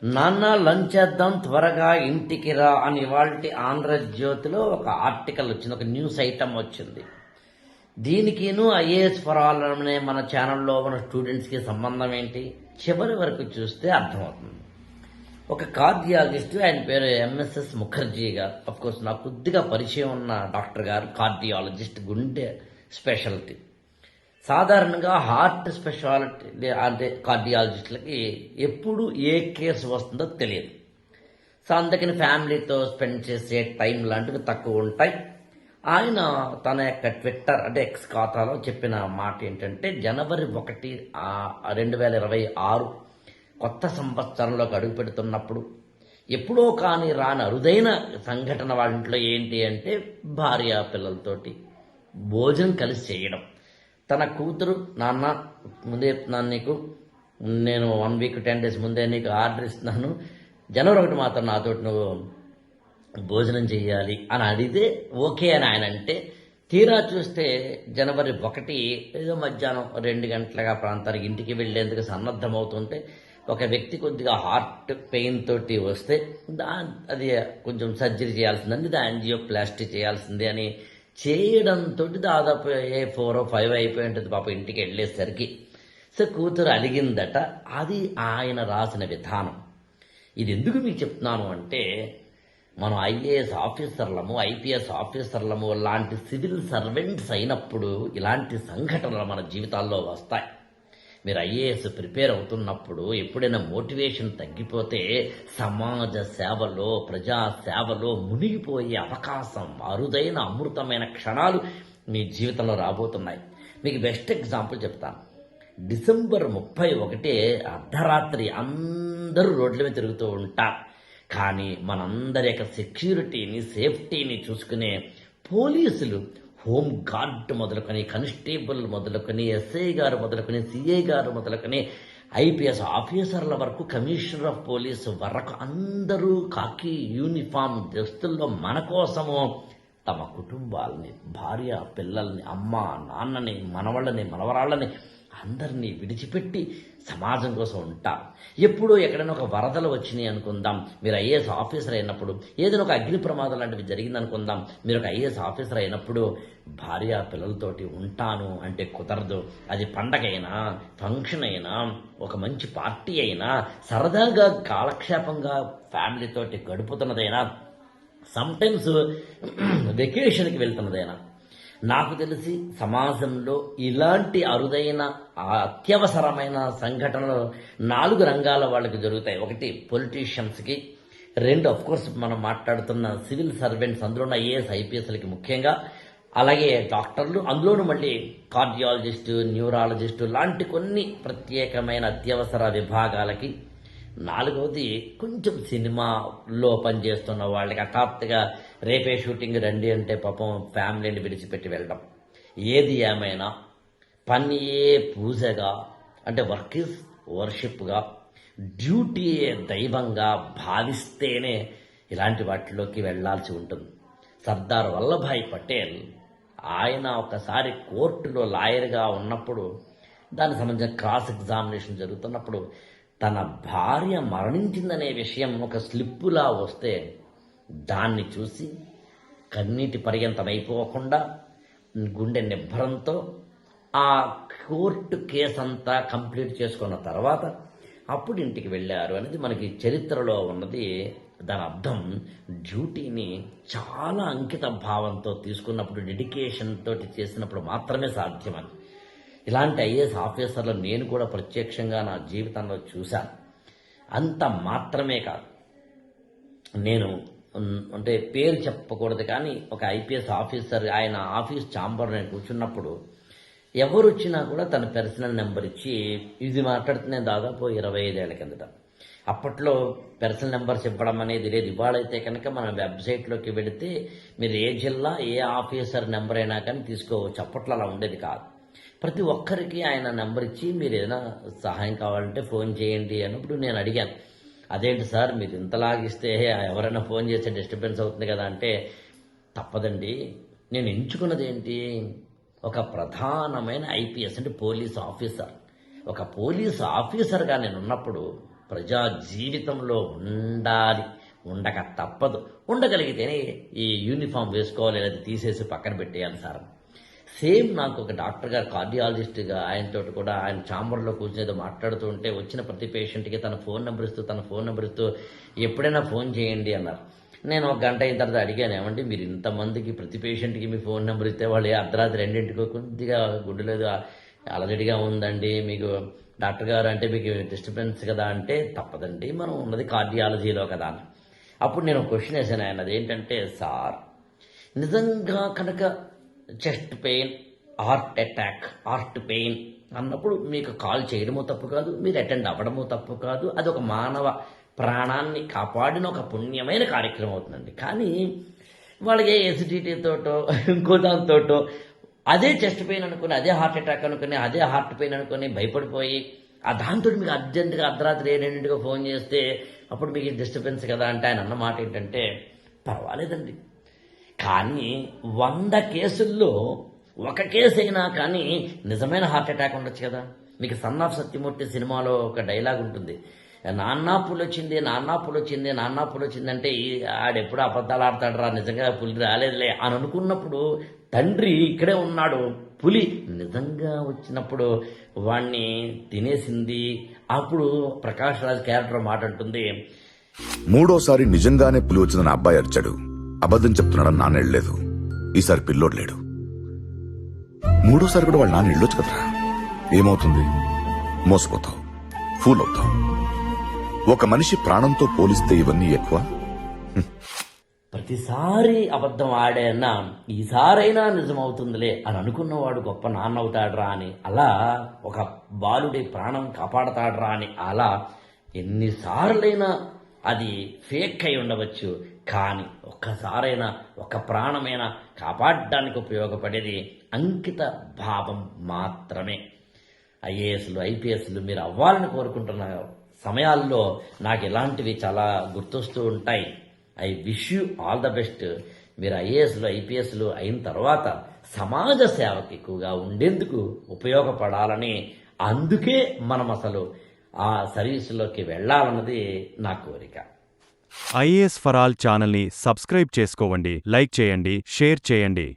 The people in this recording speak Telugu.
నాన్న లంచ్ చేద్దాం త్వరగా ఇంటికి రా అని ఇవాల్టి ఆంధ్రజ్యోతిలో ఒక ఆర్టికల్ వచ్చింది, ఒక న్యూస్ ఐటమ్ వచ్చింది. దీనికిను ఐఏఎస్ ఫర్ ఆల్ అనే మన ఛానల్లో మన స్టూడెంట్స్కి సంబంధం ఏంటి చివరి వరకు చూస్తే అర్థమవుతుంది. ఒక కార్డియాలజిస్ట్, ఆయన పేరు ఎంఎస్ఎస్ ముఖర్జీ గారు. అఫ్కోర్స్ నాకు కొద్దిగా పరిచయం ఉన్న డాక్టర్ గారు, కార్డియాలజిస్ట్, గుండె స్పెషాలిటీ. సాధారణంగా హార్ట్ స్పెషాలిటీ అంటే కార్డియాలజిస్టులకి ఎప్పుడు ఏ కేసు వస్తుందో తెలియదు. సో అందుకని ఫ్యామిలీతో స్పెండ్ చేసే టైం లాంటివి తక్కువ ఉంటాయి. ఆయన తన యొక్క ట్విట్టర్ అంటే ఎక్స్ ఖాతాలో చెప్పిన మాట ఏంటంటే, జనవరి 1, 2026 కొత్త సంవత్సరంలోకి అడుగు పెడుతున్నప్పుడు ఎప్పుడో కానీ రాని అరుదైన సంఘటన వాళ్ళ ఇంట్లో ఏంటి అంటే, భార్య పిల్లలతోటి భోజనం కలిసి చేయడం. తన కూతురు, నాన్న ముందే చెప్తున్నాను నీకు, నేను 1 వీక్ 10 డేస్ ముందే నీకు ఆర్డర్ ఇస్తున్నాను, జనవరి 1 మాత్రం నాతోటి నువ్వు భోజనం చెయ్యాలి అని అడిగితే ఓకే అని ఆయన అంటే, తీరా చూస్తే జనవరి 1 ఏదో మధ్యాహ్నం 2 గంటలుగా ప్రాంతానికి ఇంటికి వెళ్లేందుకు సన్నద్ధమవుతుంటే ఒక వ్యక్తి కొద్దిగా హార్ట్ పెయిన్ తోటి వస్తే అది కొంచెం సర్జరీ చేయాల్సిందని, ఇది యాంజియోప్లాస్టీ చేయాల్సింది అని చేయడంతో దాదాపు 4 or 5 అయిపోయి ఉంటుంది పాప ఇంటికి వెళ్ళేసరికి. సో కూతురు అలిగిందట. అది ఆయన రాసిన విధానం. ఇది ఎందుకు మీకు చెప్తున్నాను అంటే, మనం ఐఏఎస్ ఆఫీసర్లము, ఐపీఎస్ ఆఫీసర్లము లాంటి సివిల్ సర్వెంట్స్ అయినప్పుడు ఇలాంటి సంఘటనలు మన జీవితాల్లో వస్తాయి. మీరు ఐఏఎస్ ప్రిపేర్ అవుతున్నప్పుడు ఎప్పుడైనా మోటివేషన్ తగ్గిపోతే సమాజ సేవలో, ప్రజా సేవలో మునిగిపోయే అవకాశం, అరుదైన అమృతమైన క్షణాలు మీ జీవితంలో రాబోతున్నాయి. మీకు బెస్ట్ ఎగ్జాంపుల్ చెప్తాను. డిసెంబర్ 31 అర్ధరాత్రి అందరూ రోడ్ల మీద తిరుగుతూ ఉంటారు. కానీ మనందరి యొక్క సెక్యూరిటీని, సేఫ్టీని చూసుకునే పోలీసులు, హోమ్ గార్డ్ మొదలుకొని, కానిస్టేబుల్ మొదలుకొని, ఎస్ఐ గారు మొదలుకొని, సిఐ గారు మొదలుకొని, ఐపీఎస్ ఆఫీసర్ల వరకు, కమిషనర్ ఆఫ్ పోలీస్ వరకు అందరూ కాకి యూనిఫామ్ దుస్తుల్లో మన కోసము తమ కుటుంబాలని, భార్య పిల్లల్ని, అమ్మ నాన్నని, మనవాళ్ళని, మనవరాళ్ళని అందరినీ విడిచిపెట్టి సమాజం కోసం ఉంటారు. ఎప్పుడో ఎక్కడైనా ఒక వరదలు వచ్చినాయి అనుకుందాం, మీరు ఐఏఎస్ ఆఫీసర్ అయినప్పుడు, ఏదైనా ఒక అగ్ని ప్రమాదం లాంటివి జరిగిందనుకుందాం, మీరు ఒక ఐఏఎస్ ఆఫీసర్ అయినప్పుడు భార్య పిల్లలతోటి ఉంటాను అంటే కుదరదు. అది పండగైనా, ఫంక్షన్ అయినా, ఒక మంచి పార్టీ అయినా, సరదాగా కాలక్షేపంగా ఫ్యామిలీతోటి గడుపుతున్నదైనా, సమ్టైమ్స్ వెకేషన్కి వెళ్తున్నదైనా, నాకు తెలిసి సమాజంలో ఇలాంటి అరుదైన అత్యవసరమైన సంఘటనలు 4 రంగాల వాళ్ళకి జరుగుతాయి. 1 పొలిటీషియన్స్కి, 2 అఫ్కోర్స్ మనం మాట్లాడుతున్న సివిల్ సర్వెంట్స్, అందులో ఐఏఎస్ ఐపీఎస్లకి ముఖ్యంగా, అలాగే డాక్టర్లు, అందులోనూ మళ్ళీ కార్డియాలజిస్టు, న్యూరాలజిస్టు లాంటి కొన్ని ప్రత్యేకమైన అత్యవసర విభాగాలకి, 4వది కొంచెం సినిమాలో పనిచేస్తున్న వాళ్ళకి హఠాత్తుగా రేపే షూటింగ్ రండి అంటే పాపం ఫ్యామిలీని విడిచిపెట్టి వెళ్ళడం. ఏది ఏమైనా పనియే పూజగా, అంటే వర్క్ ఈజ్ వర్షిప్గా, డ్యూటీయే దైవంగా భావిస్తేనే ఇలాంటి వాటిలోకి వెళ్లాల్సి ఉంటుంది. సర్దార్ వల్లభాయ్ పటేల్, ఆయన ఒకసారి కోర్టులో లాయర్గా ఉన్నప్పుడు, దానికి సంబంధించిన క్రాస్ ఎగ్జామినేషన్ జరుగుతున్నప్పుడు, తన భార్య మరణించిందనే విషయం ఒక స్లిప్పులా వస్తే దాన్ని చూసి కన్నీటి పర్యంతం అయిపోకుండా గుండె నిబ్బరంతో ఆ కోర్టు కేసంతా కంప్లీట్ చేసుకున్న తర్వాత అప్పుడు ఇంటికి వెళ్ళారు అనేది మనకి చరిత్రలో ఉన్నది. దాని అర్థం డ్యూటీని చాలా అంకిత భావంతో తీసుకున్నప్పుడు, డెడికేషన్ తోటి చేసినప్పుడు మాత్రమే సాధ్యమని. ఇలాంటి ఐఏఎస్ ఆఫీసర్లు నేను కూడా ప్రత్యక్షంగా నా జీవితంలో చూశాను. అంత మాత్రమే కాదు, నేను అంటే పేరు చెప్పకూడదు కానీ ఒక ఐపీఎస్ ఆఫీసర్, ఆయన ఆఫీస్ ఛాంబర్ నేను కూర్చున్నప్పుడు ఎవరు వచ్చినా కూడా తన పర్సనల్ నెంబర్ ఇచ్చి, ఇది మాట్లాడుతున్నాను దాదాపు 25 ఏళ్ల కిందట. అప్పట్లో పర్సనల్ నెంబర్స్ ఇవ్వడం అనేది లేదు. ఇవాళైతే కనుక మన వెబ్సైట్లోకి వెళితే మీరు ఏ జిల్లా, ఏ ఆఫీసర్ నెంబర్ అయినా కానీ తీసుకోవచ్చు. అప్పట్లో అలా ఉండేది కాదు. ప్రతి ఒక్కరికి ఆయన నెంబర్ ఇచ్చి, మీరు ఏదైనా సహాయం కావాలంటే ఫోన్ చేయండి అన్నప్పుడు నేను అడిగాను, అదేంటి సార్ మీరు ఇంతలాగిస్తే ఎవరైనా ఫోన్ చేస్తే డిస్టర్బెన్స్ అవుతుంది కదా అంటే, తప్పదండి, నేను ఎంచుకున్నది ఏంటి, ఒక ప్రధానమైన ఐపీఎస్ అంటే పోలీస్ ఆఫీసర్. ఒక పోలీస్ ఆఫీసర్గా నేను ఉన్నప్పుడు ప్రజా జీవితంలో ఉండాలి, ఉండక తప్పదు. ఉండగలిగితేనే ఈ యూనిఫామ్ వేసుకోవాలి, లేదా తీసేసి పక్కన పెట్టేయాలి సార్. సేమ్ నాకు ఒక డాక్టర్ గారు కార్డియాలజిస్ట్గా ఆయనతో కూడా ఆయన ఛాంబర్లో కూర్చొని ఏదో మాట్లాడుతూ ఉంటే వచ్చిన ప్రతి పేషెంట్కి తన ఫోన్ నెంబర్ ఇస్తూ ఎప్పుడైనా ఫోన్ చేయండి అన్నారు. నేను ఒక గంట అయిన తర్వాత అడిగాను, ఏమండి మీరు ఇంతమందికి ప్రతి పేషెంట్కి మీ ఫోన్ నెంబర్ ఇస్తే వాళ్ళు అర్ధరాత్రి 2ంటికో కొద్దిగా గుండెలేదు అలజడిగా ఉందండి, మీకు డాక్టర్ గారు అంటే మీకు డిస్టర్బెన్స్ కదా అంటే, తప్పదండి మనం ఉన్నది కార్డియాలజీలో కదా అని. అప్పుడు నేను క్వశ్చన్ వేసాను ఆయన, అదేంటంటే సార్ నిజంగా కనుక చెస్ట్ పెయిన్, హార్ట్ పెయిన్ అన్నప్పుడు మీకు కాల్ చేయడమో తప్పు కాదు, మీరు అటెండ్ అవ్వడమో తప్పు కాదు, అది ఒక మానవ ప్రాణాన్ని కాపాడిన ఒక పుణ్యమైన కార్యక్రమం అవుతుందండి. కానీ వాళ్ళకి ఎసిడిటీతోటో ఇంకో దాంతోటో అదే చెస్ట్ పెయిన్ అనుకుని, అదే హార్ట్ అటాక్ అనుకుని, అదే హార్ట్ పెయిన్ అనుకుని భయపడిపోయి ఆ దాంతో మీకు అర్జెంటుగా అర్ధరాత్రి 2ంటికో ఫోన్ చేస్తే అప్పుడు మీకు డిస్టర్బెన్స్ కదా అంటే ఆయన అన్న మాట ఏంటంటే, పర్వాలేదండి కానీ 100 కేసుల్లో ఒక కేసు అయినా కానీ నిజమైన హార్ట్ అటాక్ ఉండొచ్చు కదా. మీకు సన్ ఆఫ్ సత్యమూర్తి సినిమాలో ఒక డైలాగ్ ఉంటుంది, నాన్నా పులి వచ్చింది అంటే ఆడెప్పుడు అబద్ధాలు ఆడతాడరా, నిజంగా పులి రాలేదులే అని అనుకున్నప్పుడు తండ్రి ఇక్కడే ఉన్నాడు, పులి నిజంగా వచ్చినప్పుడు వాణ్ణి తినేసింది. అప్పుడు ప్రకాష్ రాజ్ క్యారెక్టర్ మాట అంటుంది, మూడోసారి నిజంగానే పులి వచ్చిందని అబ్బాయి అరిచాడు, అబద్ధం చెప్తున్నాడని నాన్న వెళ్ళలేదు, ఈసారి పిల్లోడు లేడు. మూడోసారి కూడా వాళ్ళ నాన్న వెళ్ళొచ్చు కదరా. ఏమవుతుంది? మోసపోతావు, ఫూల్ అవుతావు. ఒక మనిషి ప్రాణంతో పోలిస్తే ఇవన్నీ ఎక్కువ. ప్రతిసారి అబద్ధం ఆడేనా ఈసారైనా నిజమవుతుందిలే అని అనుకున్నవాడు గొప్ప నాన్న అవుతాడ్రా అని, అలా ఒక బాలుడి ప్రాణం కాపాడతాడ్రా అని, అలా ఎన్నిసార్లైనా అది ఫేక్ అయి ఉండవచ్చు, కానీ ఒక్కసారైనా ఒక ప్రాణమైనా కాపాడడానికి ఉపయోగపడేది అంకిత భావం మాత్రమే. ఐఏఎస్లు ఐపీఎస్లు మీరు అవ్వాలని కోరుకుంటున్న సమయాల్లో నాకు ఇలాంటివి చాలా గుర్తొస్తూ ఉంటాయి. I wish you all the best. మీరు ఐఏఎస్లు ఐపీఎస్లు అయిన తర్వాత సమాజ సేవకు ఎక్కువగా ఉండేందుకు ఉపయోగపడాలని, అందుకే మనం అసలు ఆ సర్వీసులోకి వెళ్ళాలన్నది నా కోరిక. ఐఏఎస్ ఫర్ ఆల్ ఛానల్ని సబ్స్క్రైబ్ చేసుకోండి, లైక్ చేయండి, షేర్ చేయండి.